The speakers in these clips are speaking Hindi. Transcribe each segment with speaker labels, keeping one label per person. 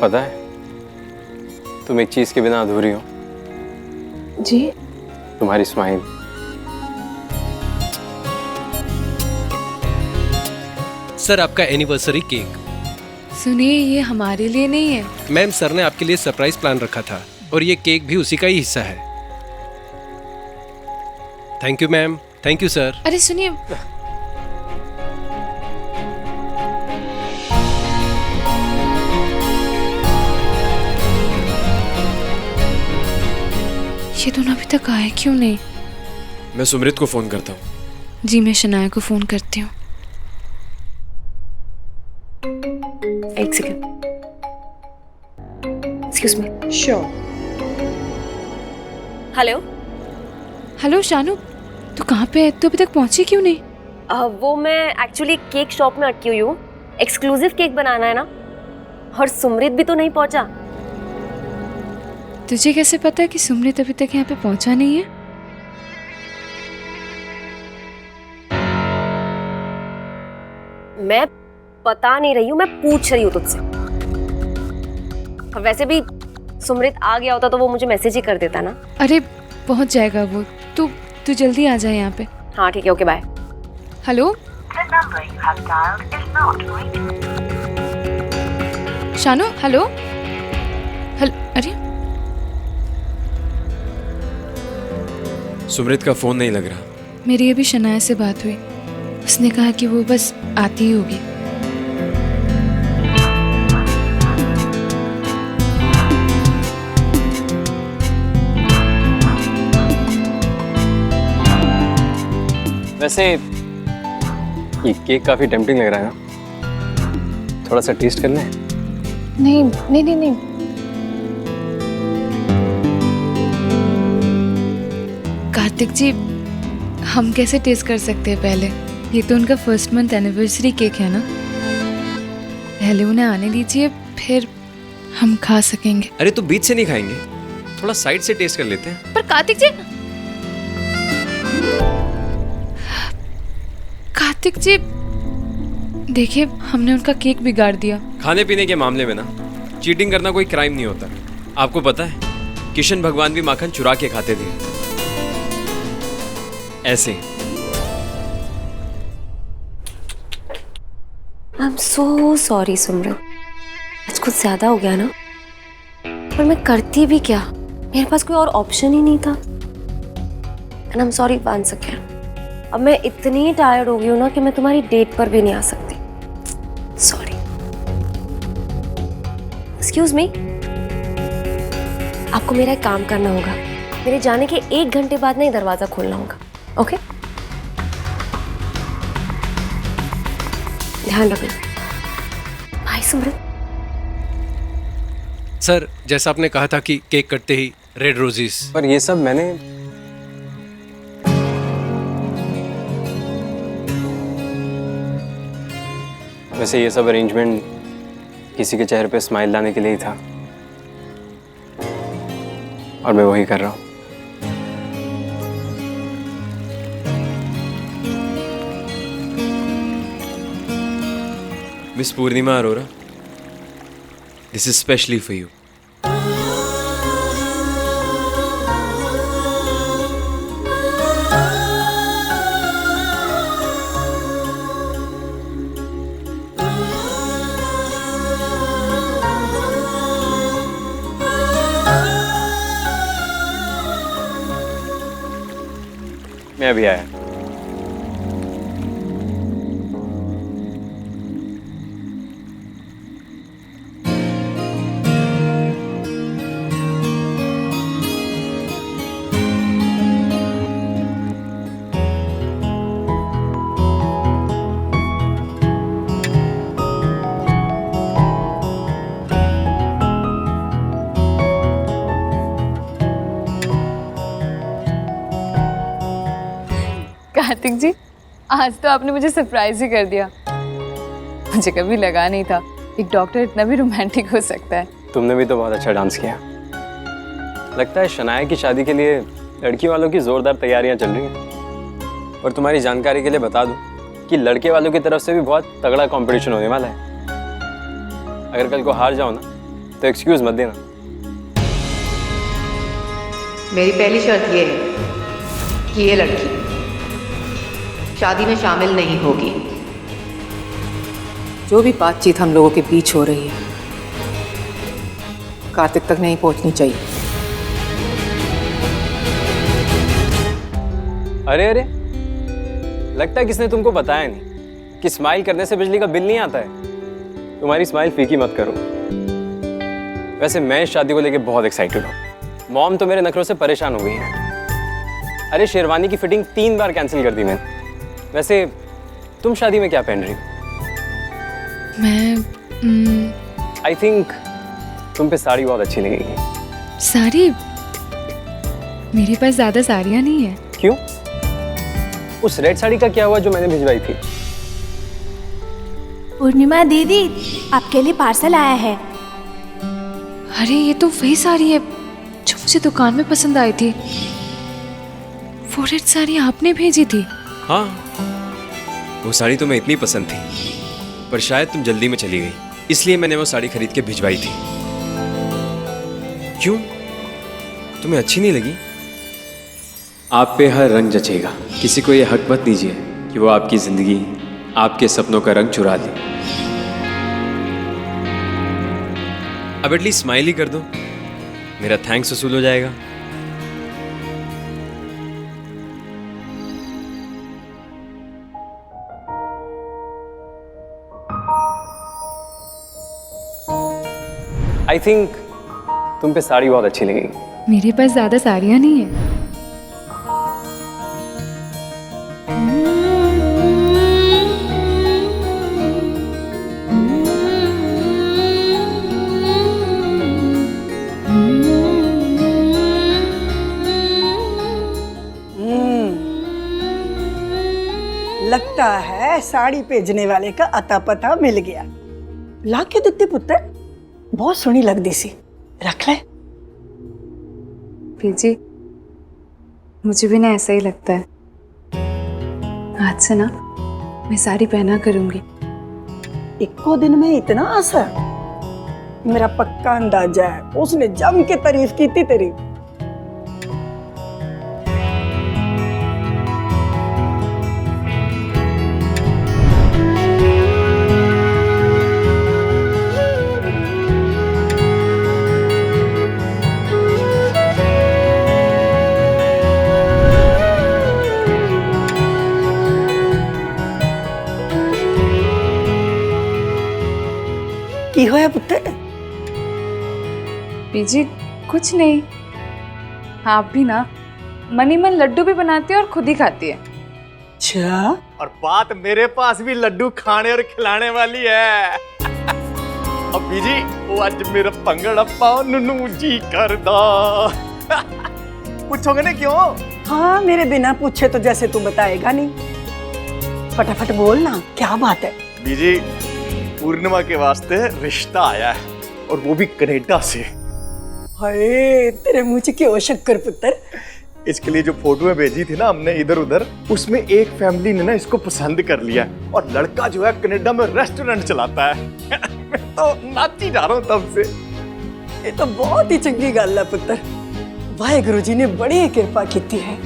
Speaker 1: पता है तुम एक चीज के बिना अधूरी हो।
Speaker 2: जी?
Speaker 1: तुम्हारी स्माइल।
Speaker 3: सर आपका एनिवर्सरी केक।
Speaker 2: सुनिए, ये हमारे लिए नहीं है।
Speaker 3: मैम सर ने आपके लिए सरप्राइज प्लान रखा था और ये केक भी उसी का ही हिस्सा है। Thank you ma'am. Thank you sir.
Speaker 2: अरे सुनिए, ये दोनों अभी तक आए क्यों नहीं?
Speaker 4: मैं सुमृत को फोन करता हूँ।
Speaker 2: जी, मैं शनाया को फोन करती हूँ। एक second. Excuse me.
Speaker 5: Sure.
Speaker 6: Hello.
Speaker 2: Hello Shanu, तू कहाँ पे है? तू अभी तक पहुंची क्यों नहीं?
Speaker 6: वो मैं एक्चुअली केक शॉप में अटकी हुई हूँ। एक्सक्लूसिव केक बनाना है ना, और सुमृत भी तो नहीं पहुंचा।
Speaker 2: तुझे कैसे पता कि सुमृत अभी तक यहाँ पे पहुंचा नहीं है?
Speaker 6: मैं बता नहीं रही हूँ, मैं पूछ रही हूँ तुझसे। और वैसे भी सुमृत आ गया होता तो वो मुझे मैसेज ही कर देता ना।
Speaker 2: अरे पहुंच जाएगा वो। तू जल्दी आ जाए यहाँ पे।
Speaker 6: हाँ ठीक है, okay bye.
Speaker 2: Hello Shanu, hello. अरे
Speaker 4: सुमृत का फोन नहीं लग रहा।
Speaker 2: मेरी अभी शनाया से बात हुई, उसने कहा कि वो बस आती ही होगी।
Speaker 1: वैसे ये केक काफी टेम्पटिंग लग रहा है ना, थोड़ा सा टेस्ट कर लें?
Speaker 2: नहीं नहीं नहीं नहीं। कार्तिक जी, हम कैसे टेस्ट कर सकते हैं? पहले ये तो उनका फर्स्ट मंथ एनिवर्सरी केक है ना, पहले उन्हें आने दीजिए, फिर हम खा सकेंगे।
Speaker 4: अरे तो बीच से नहीं खाएंगे, थोड़ा साइड से टेस्ट कर लेते हैं।
Speaker 2: पर कार्तिक जी, कार्तिक जी देखिए, हमने उनका केक बिगाड़ दिया।
Speaker 4: खाने पीने के मामले में ना चीटिंग करना कोई क्राइम नहीं होता। आपको पता है किशन भगवान भी माखन चुरा के खाते थे, ऐसे।
Speaker 6: आई एम सो सॉरी सुमृत, आज कुछ ज्यादा हो गया ना। पर मैं करती भी क्या, मेरे पास कोई और ऑप्शन ही नहीं था। And I am sorry once again. अब मैं इतनी टायर्ड हो गई हूँ ना कि मैं तुम्हारी डेट पर भी नहीं आ सकती। सॉरी। एक्सक्यूज मी, आपको मेरा एक काम करना होगा। मेरे जाने के 1 घंटे बाद ना ये दरवाजा खोलना होगा, ओके? ध्यान रखना। बाय सुमृत।
Speaker 3: सर जैसा आपने कहा था कि केक कटते ही रेड रोजेस।
Speaker 1: पर ये सब मैंने वैसे ये सब अरेंजमेंट किसी के चेहरे पे स्माइल लाने के लिए ही था, और मैं वही कर रहा हूँ।
Speaker 4: Miss Purnima Arora, this is specially for you.
Speaker 1: मैं अभी आया।
Speaker 2: कार्तिक जी, आज तो आपने मुझे सरप्राइज ही कर दिया। मुझे कभी लगा नहीं था एक डॉक्टर इतना भी रोमांटिक हो सकता है।
Speaker 1: तुमने भी तो बहुत अच्छा डांस किया। लगता है शनाया की शादी के लिए लड़की वालों की जोरदार तैयारियां चल रही हैं। और तुम्हारी जानकारी के लिए बता दूं कि लड़के वालों की तरफ से भी बहुत तगड़ा कंपटीशन होने वाला है। अगर कल को हार जाओ ना तो एक्सक्यूज मत देना।
Speaker 5: मेरी पहली शर्त ये है कि ये लड़की शादी में शामिल नहीं होगी।
Speaker 7: जो भी बातचीत हम लोगों के बीच हो रही है कार्तिक तक नहीं पहुंचनी चाहिए।
Speaker 1: अरे अरे, लगता है किसने तुमको बताया नहीं कि स्माइल करने से बिजली का बिल नहीं आता है। तुम्हारी स्माइल फीकी मत करो। वैसे मैं इस शादी को लेके बहुत एक्साइटेड हूँ। मॉम तो मेरे नखरों से परेशान हो गई है। अरे शेरवानी की फिटिंग 3 बार कैंसिल कर दी मैंने। वैसे तुम शादी में क्या पहन रही हो?
Speaker 2: मैं
Speaker 1: आई थिंक तुम पे साड़ी बहुत अच्छी लगेगी।
Speaker 2: साड़ी? मेरे पास ज़्यादा साड़ियाँ नहीं है।
Speaker 1: क्यों? उस रेड साड़ी का क्या हुआ जो मैंने भिजवाई थी?
Speaker 8: पूर्णिमा दीदी, आपके लिए पार्सल आया है।
Speaker 2: अरे ये तो वही साड़ी है जो मुझे दुकान में पसंद आई थी। वो रेड साड़ी आपने भेजी थी?
Speaker 4: हाँ, वो साड़ी तुम्हें इतनी पसंद थी, पर शायद तुम जल्दी में चली गई, इसलिए मैंने वो साड़ी खरीद के भिजवाई थी। क्यों, तुम्हें अच्छी नहीं लगी? आप पे हर रंग जचेगा। किसी को ये हक मत दीजिए कि वो आपकी जिंदगी, आपके सपनों का रंग चुरा ले। अब एटलीस्ट स्माइल ही कर दो, मेरा थैंक्स वसूल हो जाएगा।
Speaker 1: आई थिंक तुम पे साड़ी बहुत अच्छी लगेगी।
Speaker 2: मेरे पास ज़्यादा साड़ियाँ नहीं है।
Speaker 9: लगता है साड़ी भेजने वाले का अता पता मिल गया। ला के दित्ती पुत्र, बहुत सोहनी लगदी सी, रख ले।
Speaker 2: जी, मुझे भी ना ऐसा ही लगता है। आज से ना मैं साड़ी पहना करूंगी।
Speaker 9: इक्को दिन में इतना असर? मेरा पक्का अंदाजा है उसने जम के तारीफ की थी तेरी। की होया पुत्र?
Speaker 2: बीजी कुछ नहीं। आप भी ना मनी मन लड्डू भी बनाती है और खुद ही खाती है।
Speaker 9: अच्छा,
Speaker 10: और बात मेरे पास भी लड्डू खाने और खिलाने वाली है। अब बीजी वो आज मेरा पंगड़ा पाओ नुनू जी करदा। पूछोगे ना क्यों?
Speaker 9: हाँ मेरे बिना पूछे तो जैसे तू बताएगा नहीं। फटाफट बोल ना, क्या बात है?
Speaker 10: बीजी पूर्णिमा के वास्ते रिश्ता आया है, और वो भी कनाडा से।
Speaker 9: हाय तेरे मुंह से क्यों शक्कर पुत्र?
Speaker 10: इसके लिए जो फोटोएं भेजी थी ना हमने इधर उधर, उसमें एक फैमिली ने ना इसको पसंद कर लिया, और लड़का जो है कनाडा में रेस्टोरेंट चलाता है। मैं तो नाची जा रहा हूँ तब से।
Speaker 9: ये तो बहुत ही चंगी गल है पुत्र। वाहेगुरु जी ने बड़ी कृपा की है।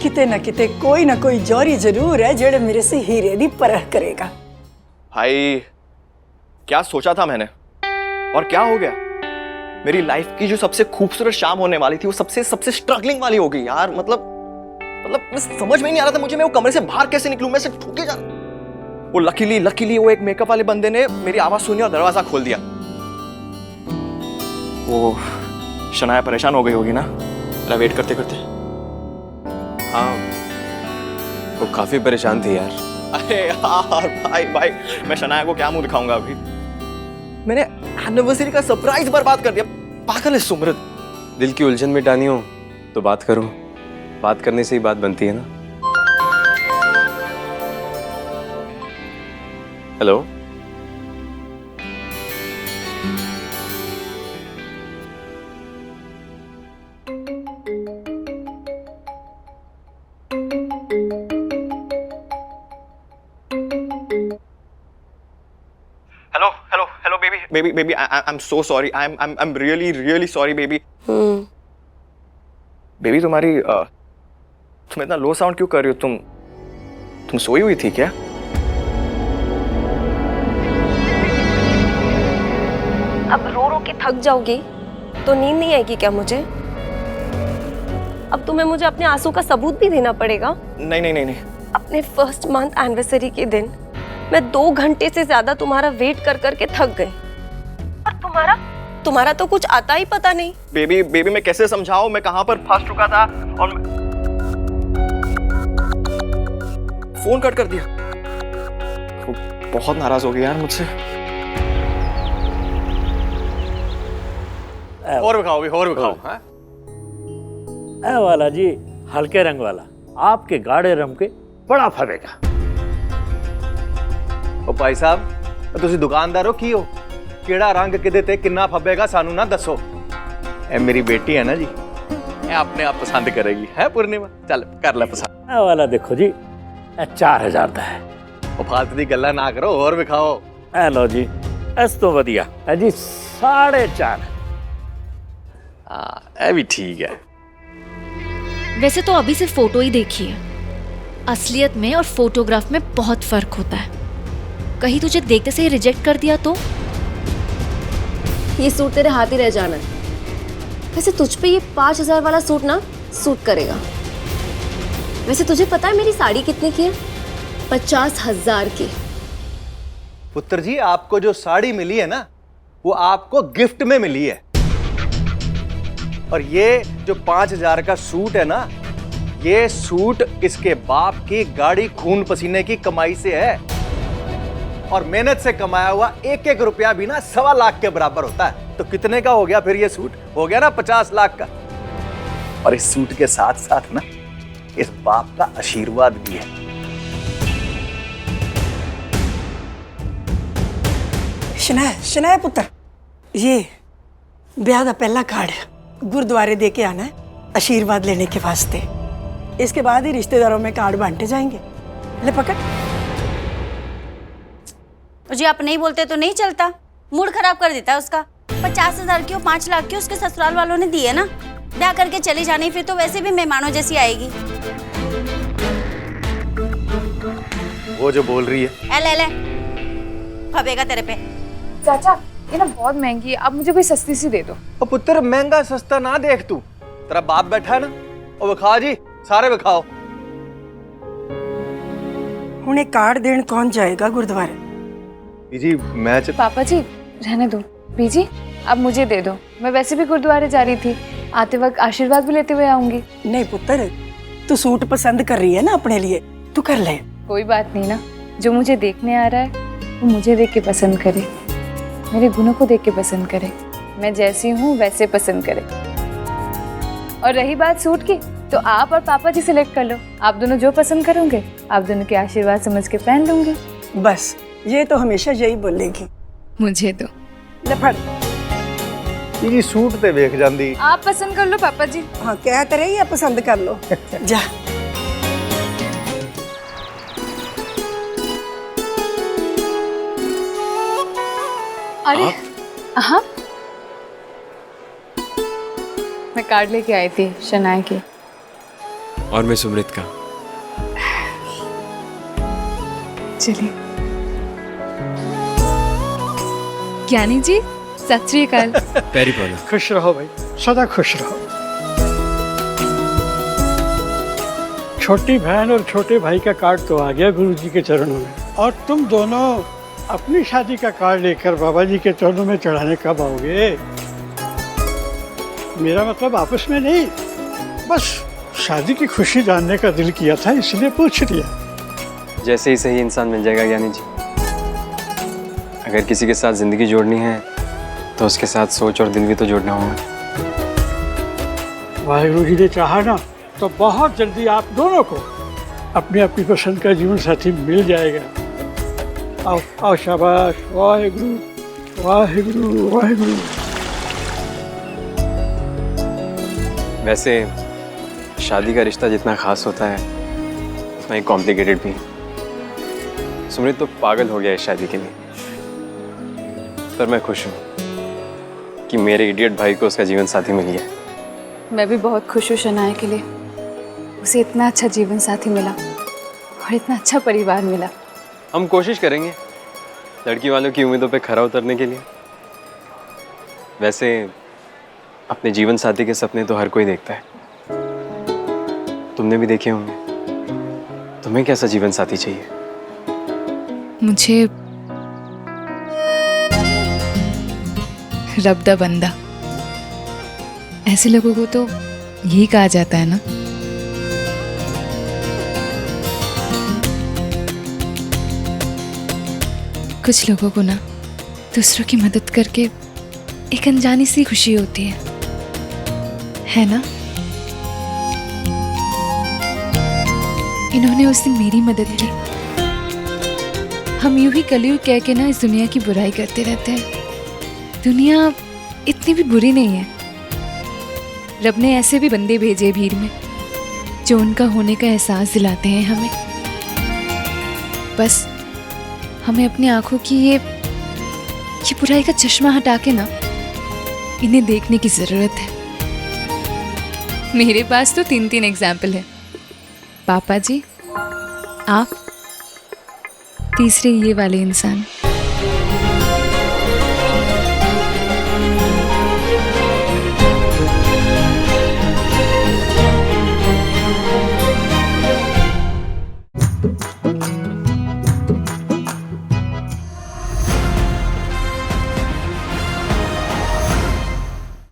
Speaker 9: किते ना किते कोई ना कोई जौरी जरूर है जेड़े मेरे से हीरे दी परख करेगा।
Speaker 10: भाई क्या सोचा था मैंने, और क्या हो गया? मेरी लाइफ की जो सबसे खूबसूरत शाम होने वाली थी वो सबसे स्ट्रगलिंग वाली हो गई यार। मतलब मैं समझ में नहीं आ रहा था मुझे, मैं वो कमरे से बाहर कैसे निकलूं, मैं सिर्फ ठोके जा रहा। वो लकीली वो एक मेकअप वाले बंदे ने मेरी आवाज सुनी और दरवाजा खोल दिया। वो शनाया परेशान हो गई होगी ना मेरा वेट करते करते।
Speaker 1: हाँ, वो काफी परेशान थी यार।
Speaker 10: अरे यार भाई मैं शनाया को क्या मुंह दिखाऊंगा अभी। मैंने एनिवर्सरी का सरप्राइज बर्बाद कर दिया। पागल है सुमृत।
Speaker 1: दिल की उलझन मिटानी हो तो बात करो, बात करने से ही बात बनती है ना। Hello,
Speaker 10: hello baby, baby I am so sorry, I am really really sorry baby. Baby तुम्हारी तुम इतना लो साउंड क्यों कर रही हो? तुम सोई हुई थी क्या?
Speaker 6: अब रो रो के थक जाओगी तो नींद नहीं आएगी क्या मुझे? अब तुम्हें मुझे अपने आंसू का सबूत भी देना पड़ेगा।
Speaker 10: नहीं नहीं नहीं नहीं।
Speaker 6: अपने फर्स्ट मंथ एनिवर्सरी के दिन मैं 2 घंटे से ज्यादा तुम्हारा वेट कर करके थक गई, और तुम्हारा तो कुछ आता ही पता नहीं।
Speaker 10: बेबी मैं कैसे समझाऊं, मैं कहां पर फंस चुका था और फोन कट कर दिया। वो बहुत नाराज हो गया यार मुझसे। और दिखाओ हाँ?
Speaker 11: ए वाला जी हल्के रंग वाला, आपके गाढ़े रंग के बड़ा फरेगा।
Speaker 12: ओ भाई साहब तुसी दुकानदार हो की हो, केड़ा रंग किदे ते किन्ना फबेगा सानू ना दसो। ए मेरी बेटी है ना जी, ए अपने आप पसंद करेगी है पूर्णिमा, चल कर ले पसंद।
Speaker 11: ए वाला देखो जी 4000 दा है।
Speaker 12: ओ फालतू दी गल्ला ना करो, और विखाओ।
Speaker 11: ए लो जी इस तो वधिया है जी 4.5।
Speaker 12: हाँ ए भी ठीक है।
Speaker 13: वैसे तो अभी सिर्फ फोटो ही देखी है, असलियत में और फोटोग्राफ में बहुत फर्क होता है। कहीं तुझे देखते से ही रिजेक्ट कर दिया तो?
Speaker 6: ये सूट तेरे हाथ ही रह जाना है। वैसे तुझ पे ये 5000 वाला सूट ना सूट करेगा। वैसे तुझे पता है मेरी साड़ी कितने की है? 50,000 की।
Speaker 12: पुत्र जी आपको जो साड़ी मिली है ना वो आपको गिफ्ट में मिली है, और ये जो 5000 का सूट है ना, ये सूट इसके बाप की गाड़ी खून पसीने की कमाई से है, और मेहनत से कमाया हुआ एक एक रुपया भी ना 1.25 लाख के बराबर होता है। तो कितने का हो गया फिर ये सूट? हो गया ना 50 लाख का। और इस सूट के साथ साथ ना इस बाप का आशीर्वाद भी है।
Speaker 9: शनाया पुत्र, ये ब्याह का पहला कार्ड गुरुद्वारे दे के आना है आशीर्वाद लेने के वास्ते। इसके बाद ही रिश्तेदारों में कार्ड बांटे जाएंगे। ले पकड़।
Speaker 14: जी आप नहीं बोलते तो नहीं चलता, मूड खराब कर देता है उसका। 50,000 की और 5 लाख की उसके ससुराल वालों ने दी है ना, ब्याह करके चली जानी, फिर तो वैसे भी मेहमानों जैसी आएगी।
Speaker 12: वो जो बोल रही है
Speaker 14: ले फबेगा तेरे पे।
Speaker 2: चाचा ये ना बहुत महंगी है, आप मुझे कोई सस्ती सी दे दो।
Speaker 12: ओ पुत्र महंगा सस्ता ना देख, तू तेरा बाप बैठा है ना, ओ विखा जी सारे विखाओ।
Speaker 9: उन्हें कार्ड देन कौन जाएगा गुरुद्वारे?
Speaker 12: जी मैं
Speaker 2: पापा जी रहने दो, बीजी अब मुझे दे दो। मैं वैसे भी गुरुद्वारे जा रही थी, आते वक्त आशीर्वाद भी लेते हुए आऊंगी।
Speaker 9: नहीं पुत्र, तू सूट पसंद कर रही है ना अपने लिए, तू कर ले।
Speaker 2: कोई बात नहीं ना, जो मुझे देखने आ रहा है वो मुझे देख के पसंद करे, मेरे गुणों को देख के पसंद करे, मैं जैसी हूँ वैसे पसंद करे। और रही बात सूट की, तो आप और पापा जी सिलेक्ट कर लो। आप दोनों जो पसंद करोगे आप दोनों के आशीर्वाद समझ के पहन लूंगी।
Speaker 9: बस ये तो हमेशा यही बोलेगी।
Speaker 2: मुझे दो।
Speaker 9: ले फड़।
Speaker 12: जी सूट ते वेख जांदी।
Speaker 2: आप पसंद कर लो पापा जी।
Speaker 9: हाँ कह तो रही है पसंद कर लो। जा।
Speaker 2: अरे हाँ, मैं कार्ड लेके आई थी शनाया की।
Speaker 4: और मैं सुमृत का।
Speaker 2: चलिए। ज्ञानी जी सत श्री अकाल।
Speaker 4: पैरी पौना।
Speaker 15: खुश रहो भाई, सदा खुश रहो। छोटी बहन और छोटे भाई का कार्ड तो आ गया गुरुजी के चरणों में, और तुम दोनों अपनी शादी का कार्ड लेकर बाबा जी के चरणों में चढ़ाने कब आओगे? मेरा मतलब आपस में नहीं, बस शादी की खुशी जानने का दिल किया था इसलिए पूछ लिया।
Speaker 1: जैसे ही सही इंसान मिल जाएगा ज्ञानी जी। अगर किसी के साथ जिंदगी जोड़नी है तो उसके साथ सोच और दिल भी तो जोड़ना होगा।
Speaker 15: वाहिगुरु जी ने चाहा ना तो बहुत जल्दी आप दोनों को अपनी अपनी पसंद का जीवन साथी मिल जाएगा। आओ आओ, शाबाश। वाहिगुरु वाहिगुरु वाहिगुरु।
Speaker 1: वैसे शादी का रिश्ता जितना खास होता है उतना ही कॉम्प्लिकेटेड भी। सुमृत तो पागल हो गया इस शादी के लिए। पर मैं खुश हूँ कि मेरे इडियट भाई को उसका जीवन साथी मिल गया।
Speaker 2: मैं भी बहुत खुश हूँ शनाया के लिए। उसे इतना अच्छा जीवन साथी मिला और इतना अच्छा परिवार मिला।
Speaker 1: हम कोशिश करेंगे लड़की वालों की उम्मीदों पे खरा उतरने के लिए। वैसे अपने जीवन साथी के सपने तो हर कोई देखता है, तुमने भी देखे होंगे। तुम्हें कैसा जीवन साथी चाहिए?
Speaker 2: मुझे रब दा बंदा, ऐसे लोगों को तो यही कहा जाता है ना। कुछ लोगों को ना दूसरों की मदद करके एक अनजानी सी खुशी होती है ना। इन्होंने उस दिन मेरी मदद की। हम यूं ही कलयुग कह के ना इस दुनिया की बुराई करते रहते हैं। दुनिया इतनी भी बुरी नहीं है। रब ने ऐसे भी बंदे भेजे भीड़ में जो उनका होने का एहसास दिलाते हैं हमें। बस हमें अपनी आंखों की ये बुराई का चश्मा हटा के ना इन्हें देखने की जरूरत है। मेरे पास तो 3 एग्जाम्पल है। पापा जी, आप, तीसरे ये वाले इंसान।